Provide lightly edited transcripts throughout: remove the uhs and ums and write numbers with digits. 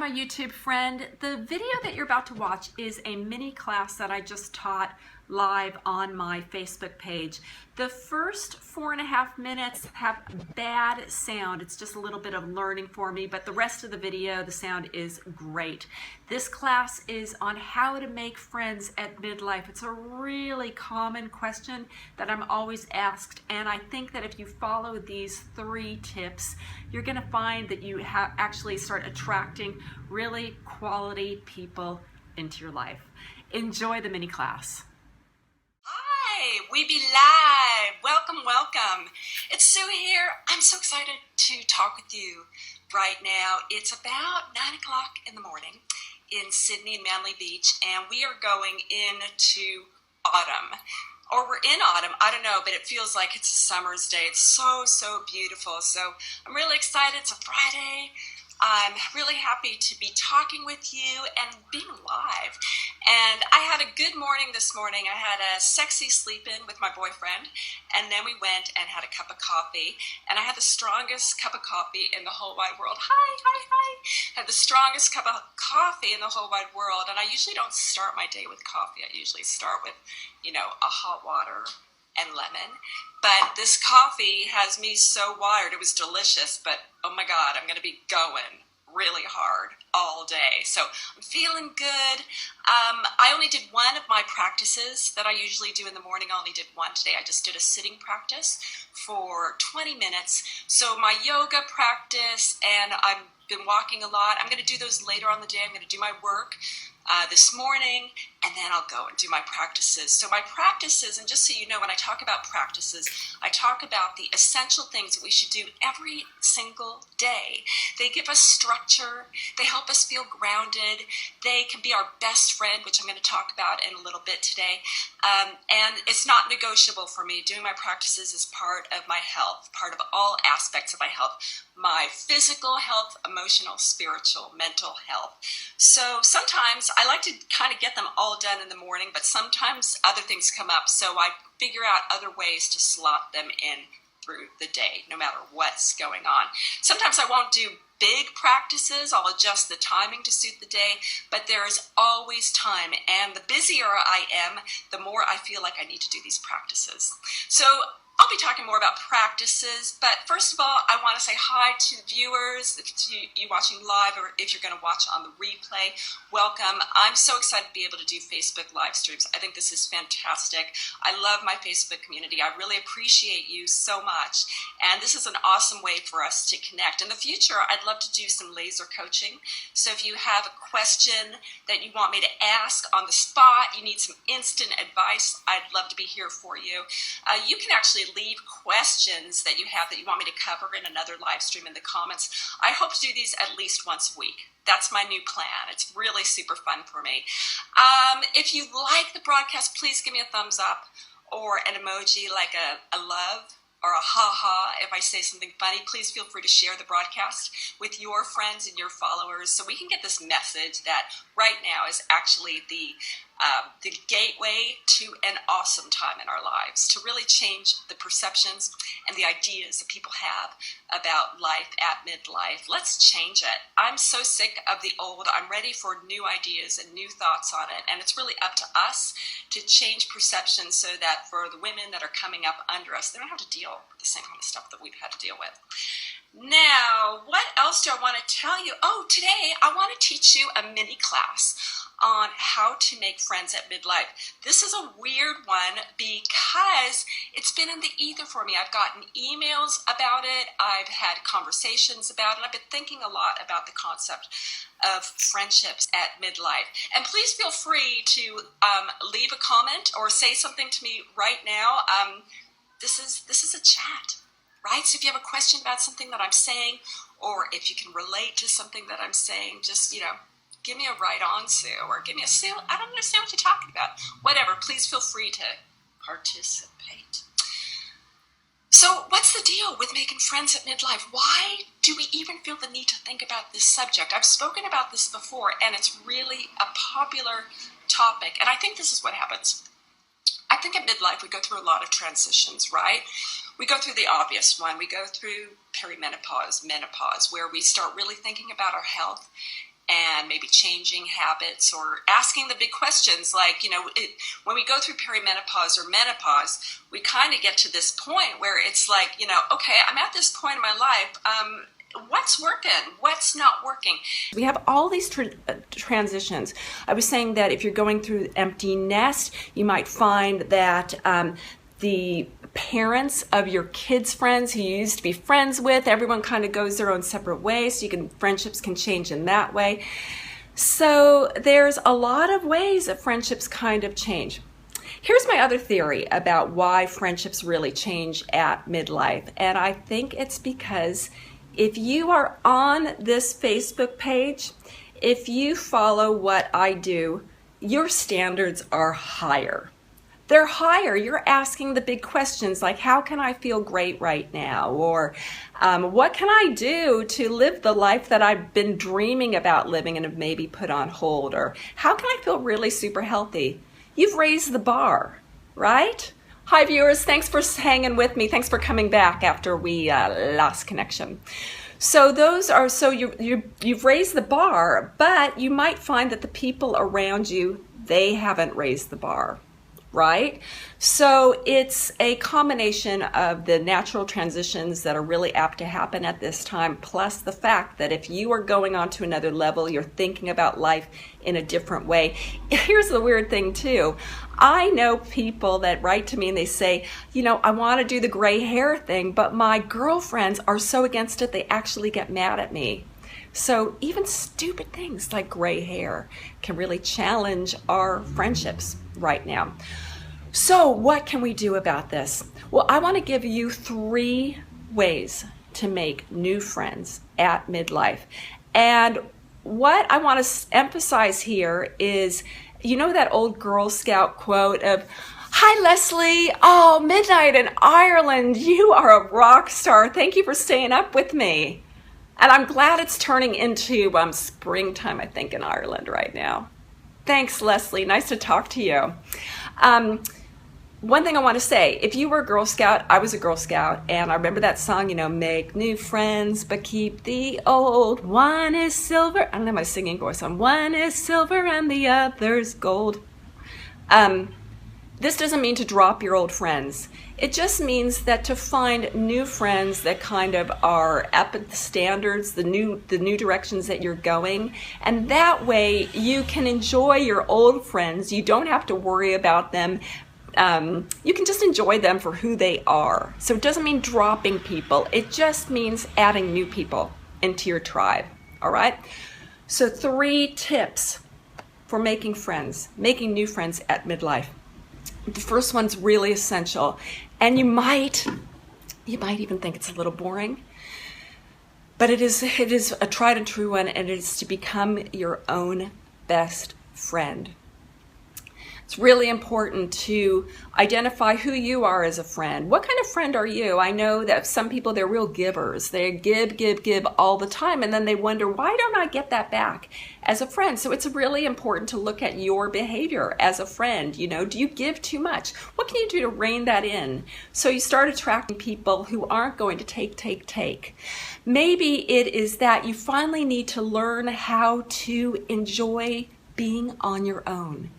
my YouTube friend. The video that you're about to watch is a mini class that I just taught live on my Facebook page. The first 4.5 minutes have bad sound. It's just a little bit of learning for me, but the rest of the video, the sound is great. This class is on how to make friends at midlife. It's a really common question that I'm always asked, and I think that if you follow these 3 tips, you're going to find that you actually start attracting really quality people into your life. Enjoy the mini class. Hi, we be live. Welcome, welcome. It's Sue here. I'm so excited to talk with you right now. It's about 9 o'clock in the morning in Sydney and Manly Beach, and we are going into autumn. Or we're in autumn, I don't know, but it feels like it's a summer's day. It's so beautiful. So I'm really excited. It's a Friday. I'm really happy to be talking with you and being live. And I had a good morning this morning. I had a sexy sleep-in with my boyfriend, and then we went and had a cup of coffee. And I had the strongest cup of coffee in the whole wide world. Hi. Had the strongest cup of coffee in the whole wide world. And I usually don't start my day with coffee. I usually start with, a hot water and lemon. But this coffee has me so wired. It was delicious, but oh my God, I'm going to be going really hard all day. So I'm feeling good. I only did one of my practices that I usually do in the morning. I only did one today. I just did a sitting practice for 20 minutes. So my yoga practice, and I've been walking a lot. I'm going to do those later on the day. I'm going to do my work this morning, and then I'll go and do my practices. So my practices, and just so you know, when I talk about practices, I talk about the essential things that we should do every single day. They give us structure. They help us feel grounded. They can be our best friend, which I'm going to talk about in a little bit today. And it's not negotiable for me. Doing my practices is part of my health, part of all aspects of my health. My physical health, emotional, spiritual, mental health. So sometimes I like to kind of get them all done in the morning, but sometimes other things come up, so I figure out other ways to slot them in through the day, no matter what's going on. Sometimes I won't do big practices. I'll adjust the timing to suit the day, but there is always time, and the busier I am, the more I feel like I need to do these practices. So I'll be talking more about practices, but first of all, I want to say hi to the viewers, to you watching live, or if you're going to watch on the replay, welcome. I'm so excited to be able to do Facebook live streams. I think this is fantastic. I love my Facebook community. I really appreciate you so much, and this is an awesome way for us to connect. In the future, I'd love to do some laser coaching, so if you have a question that you want me to ask on the spot, you need some instant advice, I'd love to be here for you. You can actually leave questions that you have that you want me to cover in another live stream in the comments. I hope to do these at least once a week. That's my new plan. It's really super fun for me. If you like the broadcast, please give me a thumbs up or an emoji like a love or a ha-ha. If I say something funny, please feel free to share the broadcast with your friends and your followers so we can get this message that right now is actually the gateway to an awesome time in our lives, to really change the perceptions and the ideas that people have about life at midlife. Let's change it. I'm so sick of the old. I'm ready for new ideas and new thoughts on it, and it's really up to us to change perceptions so that for the women that are coming up under us, they don't have to deal with the same kind of stuff that we've had to deal with. Now, what else do I want to tell you? Oh, today I want to teach you a mini class on how to make friends at midlife. This is a weird one because it's been in the ether for me. I've gotten emails about it. I've had conversations about it. I've been thinking a lot about the concept of friendships at midlife. And please feel free to leave a comment or say something to me right now. This is a chat. Right? So if you have a question about something that I'm saying, or if you can relate to something that I'm saying, just, give me a right on, Sue, or give me a Sue, I don't understand what you're talking about. Whatever, please feel free to participate. So what's the deal with making friends at midlife? Why do we even feel the need to think about this subject? I've spoken about this before, and it's really a popular topic, and I think this is what happens. I think at midlife we go through a lot of transitions, right? We go through the obvious one. We go through perimenopause, menopause, where we start really thinking about our health and maybe changing habits or asking the big questions like, when we go through perimenopause or menopause, we kind of get to this point where it's like, okay, I'm at this point in my life. What's working? What's not working? We have all these transitions. I was saying that if you're going through empty nest, you might find that the parents of your kids' friends who you used to be friends with, everyone kind of goes their own separate ways, so friendships can change in that way. So there's a lot of ways that friendships kind of change. Here's my other theory about why friendships really change at midlife, and I think it's because if you are on this Facebook page, if you follow what I do, your standards are higher. They're higher. You're asking the big questions like, how can I feel great right now? Or what can I do to live the life that I've been dreaming about living and have maybe put on hold? Or how can I feel really super healthy? You've raised the bar, right? Hi viewers, thanks for hanging with me. Thanks for coming back after we lost connection. So you've raised the bar, but you might find that the people around you, they haven't raised the bar, right? So it's a combination of the natural transitions that are really apt to happen at this time, plus the fact that if you are going on to another level, you're thinking about life in a different way. Here's the weird thing too. I know people that write to me and they say, I want to do the gray hair thing, but my girlfriends are so against it, they actually get mad at me. So even stupid things like gray hair can really challenge our friendships right now. So what can we do about this? Well, I want to give you 3 ways to make new friends at midlife. And what I want to emphasize here is, that old Girl Scout quote of, "Hi Leslie, oh, midnight in Ireland, you are a rock star. Thank you for staying up with me." And I'm glad it's turning into springtime, I think, in Ireland right now. Thanks, Leslie. Nice to talk to you. One thing I want to say, if you were a Girl Scout, I was a Girl Scout, and I remember that song, make new friends, but keep the old. One is silver. I don't have my singing voice on. One is silver and the other's gold. This doesn't mean to drop your old friends. It just means that to find new friends that kind of are up at the standards, the new directions that you're going, and that way you can enjoy your old friends. You don't have to worry about them. You can just enjoy them for who they are. So it doesn't mean dropping people. It just means adding new people into your tribe. All right? So 3 tips for making new friends at midlife. The first one's really essential, and you might even think it's a little boring, but it is a tried and true one, and it is to become your own best friend. It's really important to identify who you are as a friend. What kind of friend are you? I know that some people, they're real givers. They give all the time, and then they wonder, why don't I get that back as a friend? So it's really important to look at your behavior as a friend. Do you give too much? What can you do to rein that in? So you start attracting people who aren't going to take. Maybe it is that you finally need to learn how to enjoy being on your own,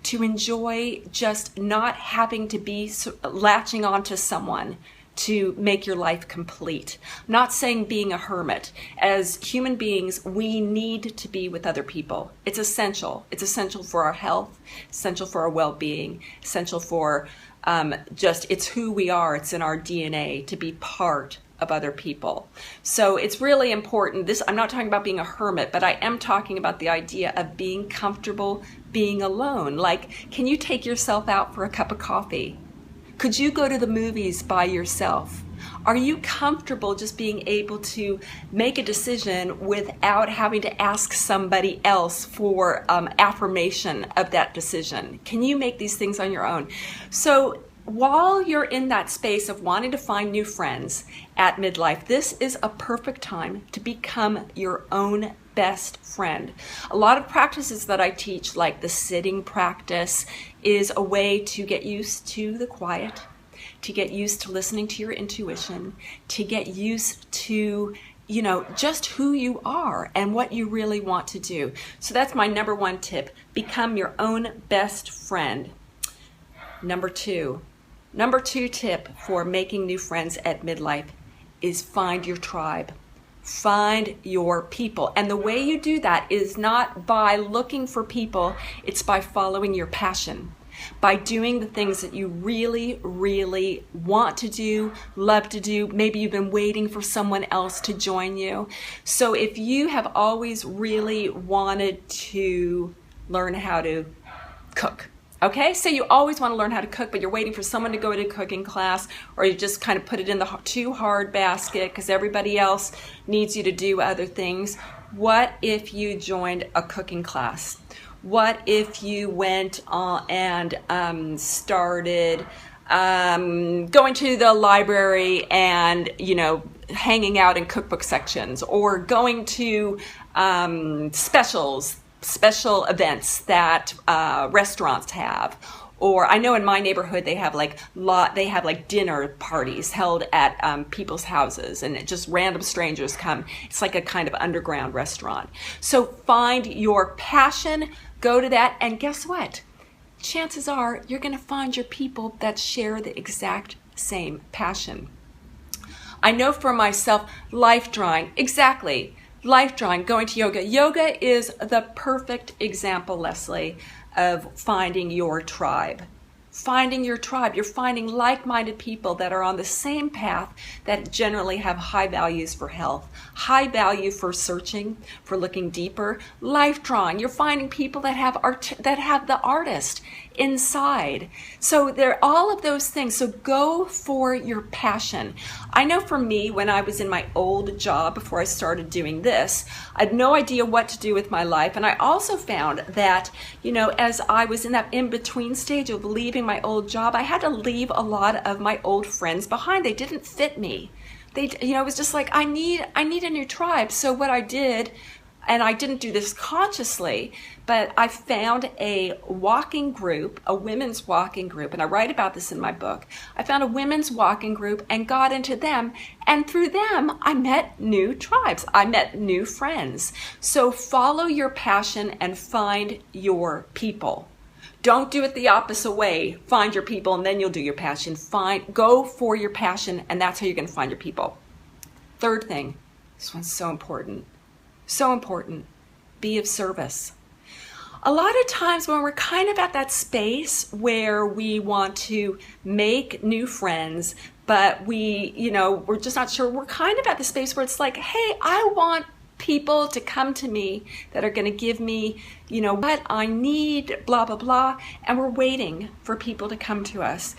to enjoy just not having to be latching onto someone to make your life complete. I'm not saying being a hermit. As human beings, we need to be with other people. It's essential. It's essential for our health, essential for our well-being, essential for it's who we are. It's in our DNA to be part of other people. So it's really important. I'm not talking about being a hermit, but I am talking about the idea of being comfortable being alone. Like, can you take yourself out for a cup of coffee? Could you go to the movies by yourself? Are you comfortable just being able to make a decision without having to ask somebody else for affirmation of that decision? Can you make these things on your own? So while you're in that space of wanting to find new friends at midlife, this is a perfect time to become your own best friend. A lot of practices that I teach, like the sitting practice, is a way to get used to the quiet, to get used to listening to your intuition, to get used to just who you are and what you really want to do. So that's my number one tip. Become your own best friend. Number two tip for making new friends at midlife is find your tribe. Find your people. And the way you do that is not by looking for people, it's by following your passion. By doing the things that you really, really want to do, love to do. Maybe you've been waiting for someone else to join you. So if you have always really wanted to learn how to cook, okay, so you always want to learn how to cook, but you're waiting for someone to go to a cooking class, or you just kind of put it in the too hard basket because everybody else needs you to do other things. What if you joined a cooking class? What if you went and started going to the library and, hanging out in cookbook sections, or going to special events that restaurants have? Or I know in my neighborhood they have dinner parties held at people's houses, and just random strangers come. It's like a kind of underground restaurant. So find your passion, go to that, and guess what? Chances are you're going to find your people that share the exact same passion. I know for myself, life drawing, exactly. Life drawing, going to yoga. Yoga is the perfect example, Leslie, of finding your tribe. Finding your tribe. You're finding like-minded people that are on the same path, that generally have high values for health, high value for searching, for looking deeper. Life drawing. You're finding people that have the artist inside. So they're all of those things. So go for your passion. I know for me, when I was in my old job before I started doing this, I had no idea what to do with my life. And I also found that, as I was in that in-between stage of leaving my old job, I had to leave a lot of my old friends behind. They didn't fit me. It was just like, I need a new tribe. So what I did, and I didn't do this consciously, but I found a walking group, a women's walking group, and I write about this in my book. I found a women's walking group and got into them, and through them, I met new tribes. I met new friends. So follow your passion and find your people. Don't do it the opposite way. Find your people, and then you'll do your passion. Go for your passion, and that's how you're going to find your people. Third thing, this one's so important. So important. Be of service. A lot of times when we're kind of at that space where we want to make new friends, but we're just not sure, we're kind of at the space where it's like, hey, I want people to come to me that are going to give me, what I need, blah, blah, blah, and we're waiting for people to come to us.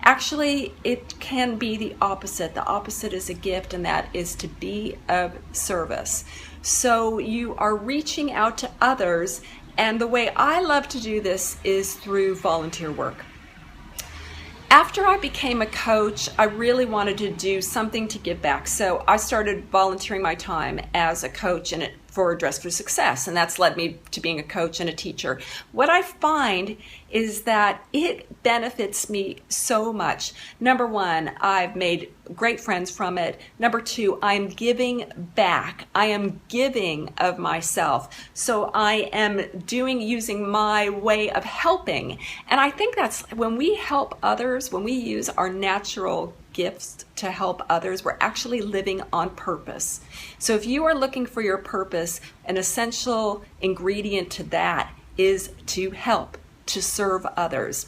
Actually, it can be the opposite. The opposite is a gift, and that is to be of service. So you are reaching out to others, and the way I love to do this is through volunteer work. After I became a coach, I really wanted to do something to give back. So I started volunteering my time as a coach for Dress for Success, and that's led me to being a coach and a teacher. What I find is that it benefits me so much. Number one, I've made great friends from it. Number two, I'm giving back. I am giving of myself. So I am using my way of helping. And I think that's when we help others, when we use our natural gifts to help others, we're actually living on purpose. So if you are looking for your purpose, an essential ingredient to that is to help, to serve others.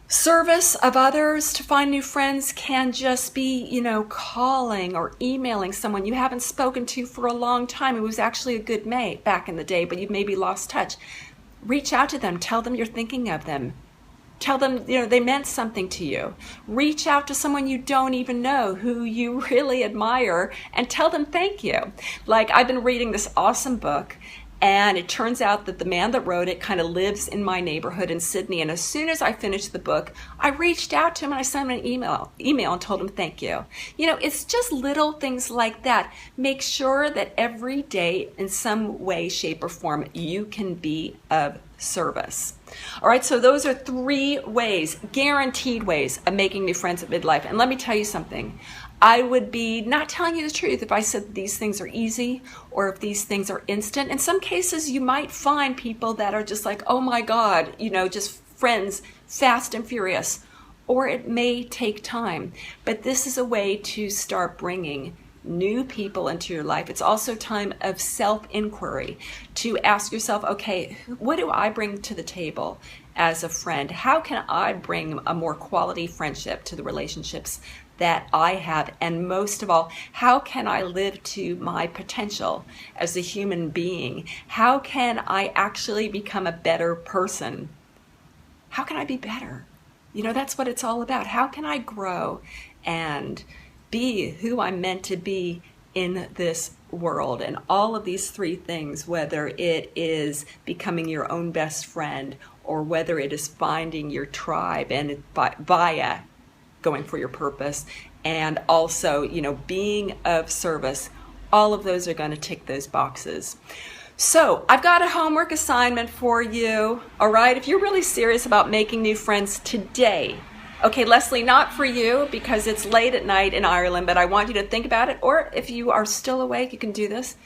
Service of others, to find new friends, can just be, calling or emailing someone you haven't spoken to for a long time who was actually a good mate back in the day, but you've maybe lost touch. Reach out to them. Tell them you're thinking of them. Tell them, they meant something to you. Reach out to someone you don't even know who you really admire and tell them thank you. Like, I've been reading this awesome book, and it turns out that the man that wrote it kind of lives in my neighborhood in Sydney. And as soon as I finished the book, I reached out to him and I sent him an email and told him thank you. It's just little things like that. Make sure that every day, in some way, shape, or form, you can be of service. All right, so those are 3 ways, guaranteed ways of making new friends at midlife. And let me tell you something. I would be not telling you the truth if I said these things are easy or if these things are instant. In some cases, you might find people that are just like, oh my God, just friends, fast and furious. Or it may take time. But this is a way to start bringing new people into your life. It's also time of self-inquiry to ask yourself, okay, what do I bring to the table as a friend? How can I bring a more quality friendship to the relationships that I have? And most of all, how can I live to my potential as a human being? How can I actually become a better person? How can I be better? That's what it's all about. How can I grow and be who I'm meant to be in this world? And all of these three things, whether it is becoming your own best friend or whether it is finding your tribe and via going for your purpose, and also, being of service, all of those are going to tick those boxes. So I've got a homework assignment for you, all right? If you're really serious about making new friends today, okay, Leslie, not for you because it's late at night in Ireland, but I want you to think about it, or if you are still awake, you can do this.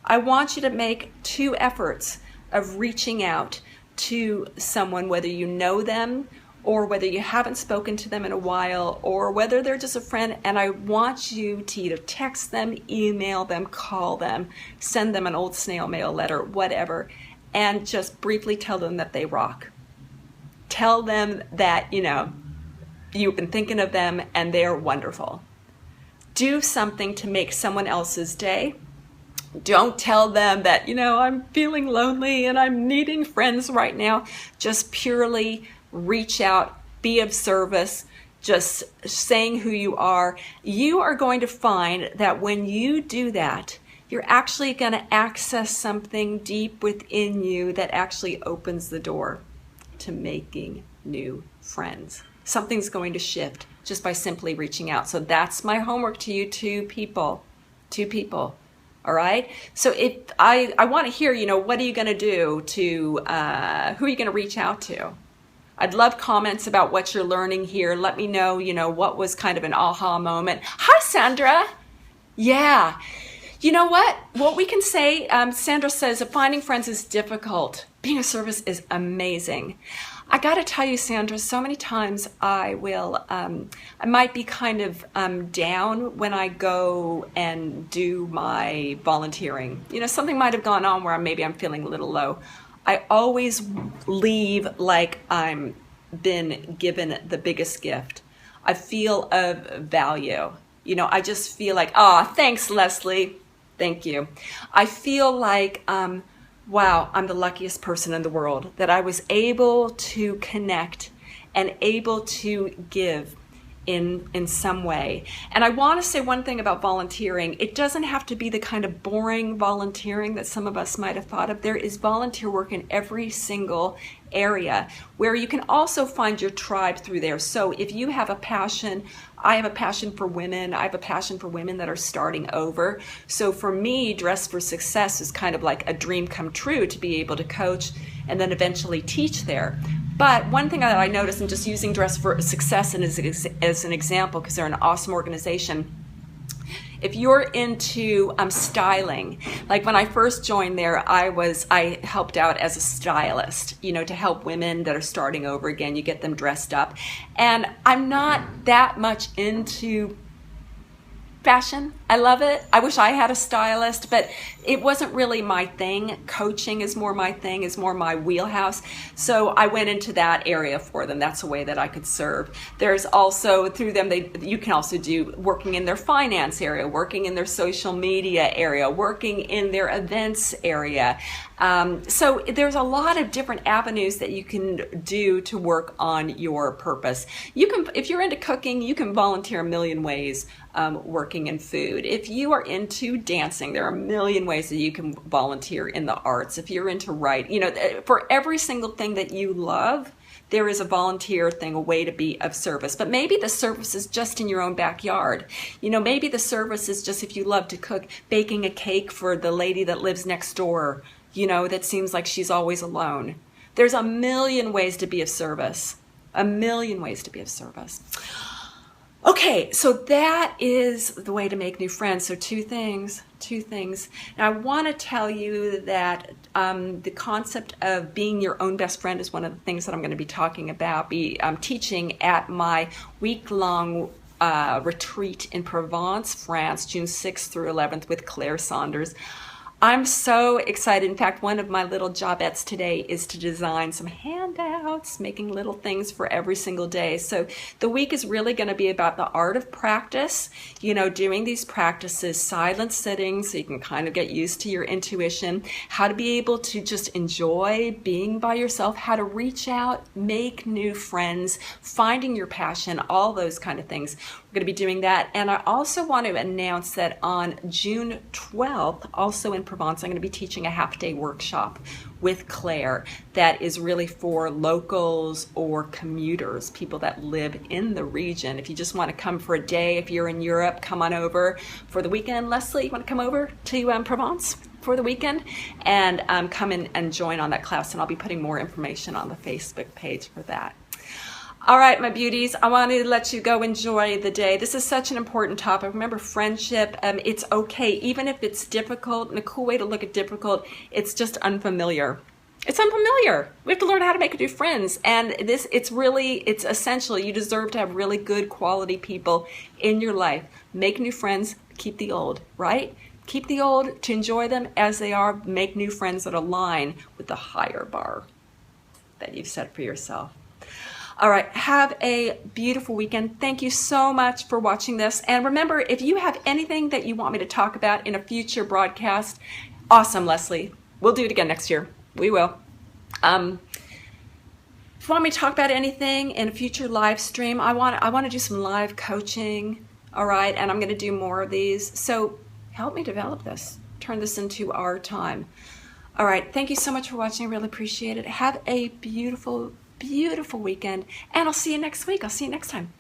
I want you to make 2 efforts of reaching out to someone, whether you know them or whether you haven't spoken to them in a while, or whether they're just a friend, and I want you to either text them, email them, call them, send them an old snail mail letter, whatever, and just briefly tell them that they rock. Tell them that, you've been thinking of them and they're wonderful. Do something to make someone else's day. Don't tell them that, I'm feeling lonely and I'm needing friends right now. Just purely reach out, be of service, just saying who you are. You are going to find that when you do that, you're actually going to access something deep within you that actually opens the door to making new friends. Something's going to shift just by simply reaching out. So that's my homework to you, 2 people. All right. So if I want to hear, what are you going to do to, who are you going to reach out to? I'd love comments about what you're learning here. Let me know, what was kind of an aha moment. Hi, Sandra. Yeah. You know what? What we can say, Sandra says, finding friends is difficult. Being of service is amazing. I got to tell you, Sandra, so many times I might be kind of down when I go and do my volunteering. Something might have gone on where maybe I'm feeling a little low. I always leave like I'm been given the biggest gift. I feel of value. I just feel like, thanks, Leslie. Thank you. I feel like, wow, I'm the luckiest person in the world that I was able to connect and able to give in some way. And I want to say one thing about volunteering. It doesn't have to be the kind of boring volunteering that some of us might have thought of. There is volunteer work in every single area where you can also find your tribe through there. So if you have a passion, I have a passion for women. I have a passion for women that are starting over. So for me, Dress for Success is kind of like a dream come true to be able to coach and then eventually teach there. But one thing that I noticed, and just using Dress for Success as an example, because they're an awesome organization, if you're into styling, like when I first joined there, I helped out as a stylist, to help women that are starting over again. You get them dressed up. And I'm not that much into fashion. I love it. I wish I had a stylist, but it wasn't really my thing. Coaching is more my thing, is more my wheelhouse. So I went into that area for them. That's a way that I could serve. There's also, through them, you can also do working in their finance area, working in their social media area, working in their events area. So there's a lot of different avenues that you can do to work on your purpose. You can, if you're into cooking, you can volunteer a million ways working in food. If you are into dancing, there are a million ways that you can volunteer in the arts. If you're into writing, for every single thing that you love, there is a volunteer thing, a way to be of service. But maybe the service is just in your own backyard. Maybe the service is just, if you love to cook, baking a cake for the lady that lives next door, that seems like she's always alone. There's a million ways to be of service. A million ways to be of service. Okay, so that is the way to make new friends. So two things. Now I want to tell you that the concept of being your own best friend is one of the things that I'm going to be talking about, teaching at my week-long retreat in Provence, France, June 6th through 11th with Claire Saunders. I'm so excited. In fact, one of my little jobettes today is to design some handouts, making little things for every single day. So the week is really going to be about the art of practice, doing these practices, silent sitting, so you can kind of get used to your intuition, how to be able to just enjoy being by yourself, how to reach out, make new friends, finding your passion, all those kind of things. We're going to be doing that. And I also want to announce that on June 12th, also in Provence, I'm going to be teaching a half-day workshop with Claire that is really for locals or commuters, people that live in the region. If you just want to come for a day, if you're in Europe, come on over for the weekend. Leslie, you want to come over to Provence for the weekend and come in and join on that class, and I'll be putting more information on the Facebook page for that. All right, my beauties, I want to let you go enjoy the day. This is such an important topic. Remember, friendship, it's okay, even if it's difficult. And a cool way to look at difficult, it's just unfamiliar. It's unfamiliar. We have to learn how to make new friends. And it's essential. You deserve to have really good quality people in your life. Make new friends, keep the old, right? Keep the old to enjoy them as they are. Make new friends that align with the higher bar that you've set for yourself. All right, have a beautiful weekend. Thank you so much for watching this. And remember, if you have anything that you want me to talk about in a future broadcast, awesome, Leslie. We'll do it again next year. We will. If you want me to talk about anything in a future live stream, I want to do some live coaching, all right? And I'm going to do more of these. So help me develop this. Turn this into our time. All right, thank you so much for watching. I really appreciate it. Have a beautiful weekend, and I'll see you next week. I'll see you next time.